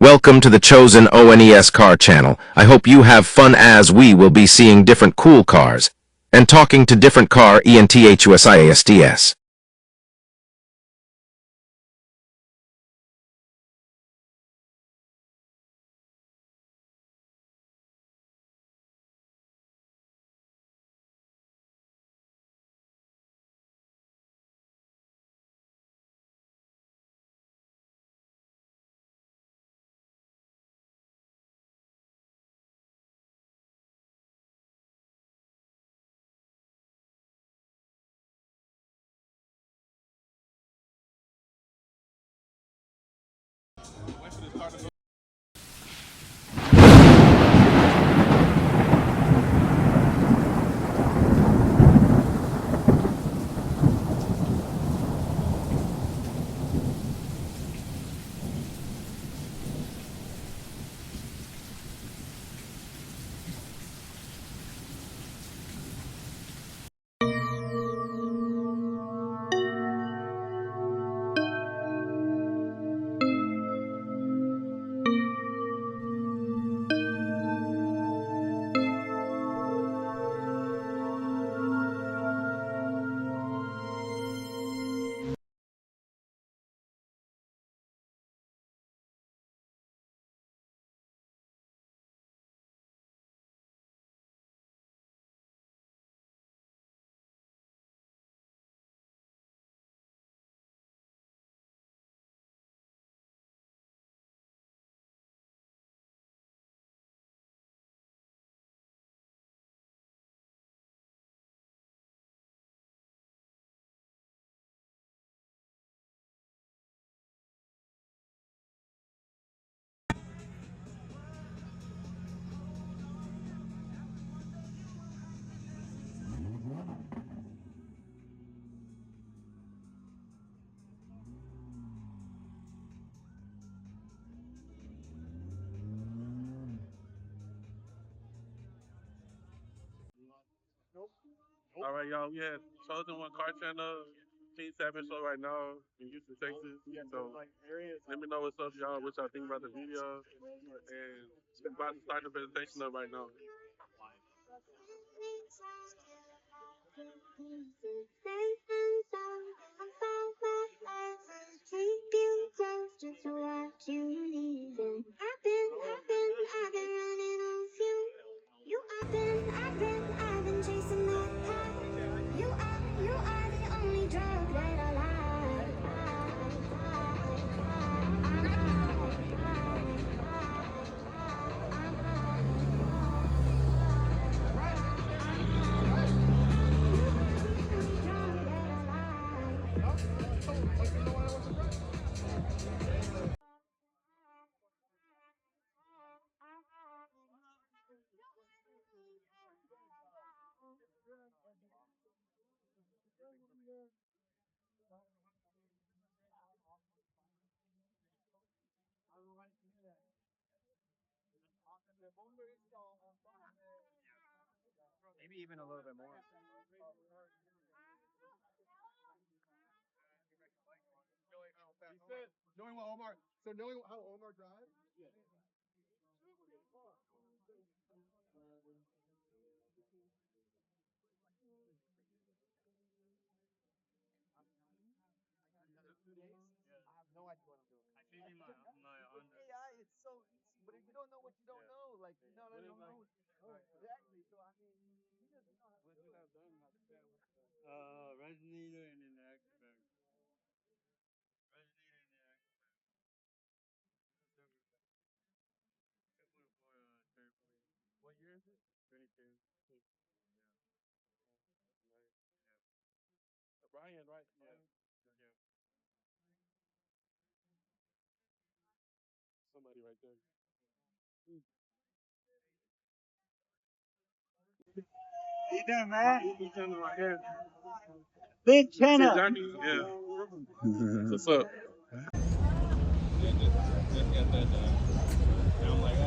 Welcome to the chosen ONES car channel. I hope you have fun as we will be seeing different cool cars and talking to different car ENTHUSIASTS. All right, y'all. We have Chosen One Car Channel, Team 7 show right now in Houston, Texas. So let me know what's up, y'all. What y'all think about the video. And we're about to start the presentation up right now. I've been chasing that high. You are the only drug that I like. Maybe even a little bit more. He said, knowing what Omar, so knowing how Omar drives? Yeah. I have no idea what I'm doing. I changed my AI, it's so, but if you don't know what you don't know, like, you know, I don't know. Exactly, so I mean, you just know how to do it. Resonator and then the expert. Resonator and the expert. What year is it? 22. Yeah. Brian, right? Yeah. Somebody right there. How you doing, man? Big channel right here. Big channel. Johnny? Yeah. What's up? Just got that done. And I'm like,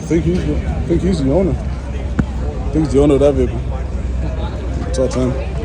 I think he's the owner. I think he's the owner of that vehicle. Talk to him.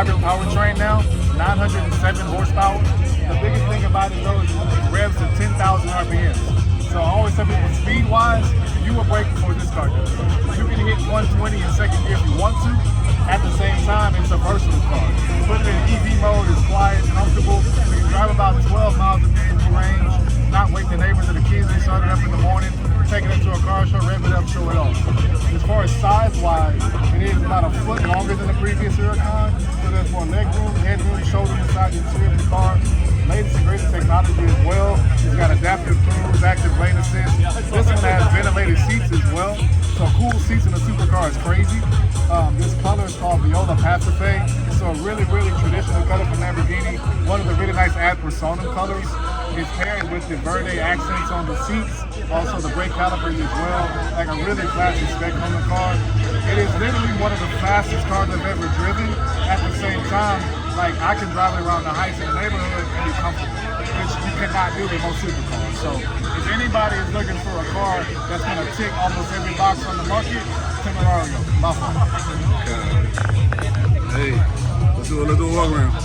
hybrid powertrain now, 907 horsepower. The biggest thing about it though is it revs to 10,000 RPMs. So I always tell people, speed-wise, you will break before this car does. You can hit 120 in second gear if you want to. At the same time, it's a versatile car. Put it in EV mode, it's quiet, comfortable. You can drive about 12 miles a minute range, not wake the neighbors or the kids. They start it up in the morning, take it into a car show, rev it up, show it off. As far as size-wise, it is about a foot longer than the previous Huracan, so there's more leg room, headroom, shoulder inside the interior of the car. Latest and greatest technology as well. It's got adaptive cruise, active lane assist. This one has ventilated seats as well. So cool seats in a supercar is crazy. This color is called Viola Pacife. So a really, really traditional color from Lamborghini. One of the really nice ad personam colors. It's paired with the Verde accents on the seats. Also the brake calipers as well. Like a really classy spec on the car. It is literally one of the fastest cars I've ever driven. At the same time, like I can drive it around the heights in the neighborhood and be comfortable, which you cannot do with most supercars. So if anybody is looking for a car that's going to tick almost every box on the market, Temerario, by far. Hey, let's do a walk around.